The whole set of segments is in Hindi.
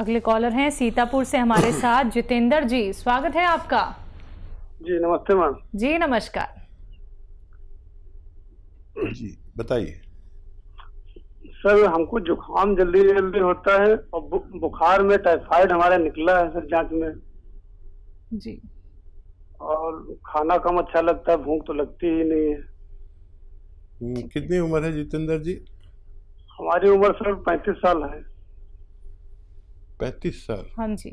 अगले कॉलर हैं सीतापुर से हमारे साथ जितेंद्र जी, स्वागत है आपका। जी नमस्ते मैम। जी नमस्कार जी बताइए। सर हमको जुकाम जल्दी जल्दी होता है और बुखार में टाइफाइड हमारा निकला है सर जांच में। जी। और खाना कम अच्छा लगता है, भूख तो लगती ही नहीं है। कितनी उम्र है जितेंद्र जी? हमारी उम्र सर 35 साल है। 35 साल? हाँ जी।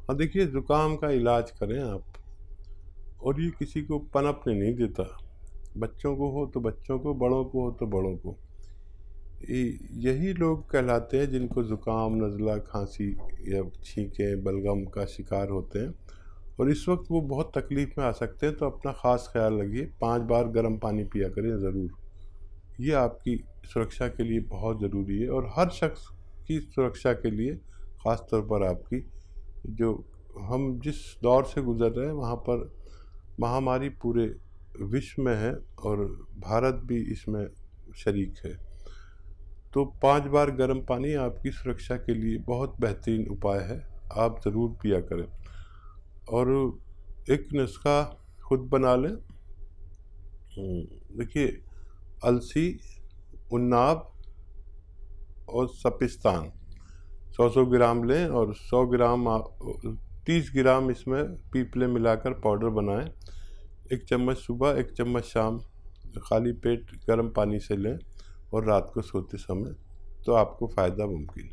हाँ देखिए, जुकाम का इलाज करें आप, और ये किसी को पनपने नहीं देता। बच्चों को हो तो बच्चों को, बड़ों को हो तो बड़ों को। यही लोग कहलाते हैं जिनको जुकाम, नज़ला, खांसी या छींकें, बलगम का शिकार होते हैं, और इस वक्त वो बहुत तकलीफ़ में आ सकते हैं। तो अपना ख़ास ख्याल रखिए, 5 बार गर्म पानी पिया करें ज़रूर। ये आपकी सुरक्षा के लिए बहुत ज़रूरी है, और हर शख्स की सुरक्षा के लिए, ख़ास तौर पर आपकी, जो हम जिस दौर से गुज़र रहे हैं वहाँ पर महामारी पूरे विश्व में है और भारत भी इसमें शरीक है। तो 5 बार गर्म पानी आपकी सुरक्षा के लिए बहुत बेहतरीन उपाय है, आप ज़रूर पिया करें। और एक नुस्खा खुद बना लें। देखिए, अलसी, उन्नाब और सपिस्तान 100-100 ग्राम लें, और 100 ग्राम 30 ग्राम इसमें पीपले मिलाकर पाउडर बनाएं। 1 चम्मच सुबह, 1 चम्मच शाम, खाली पेट गर्म पानी से लें, और रात को सोते समय, तो आपको फ़ायदा मुमकिन है।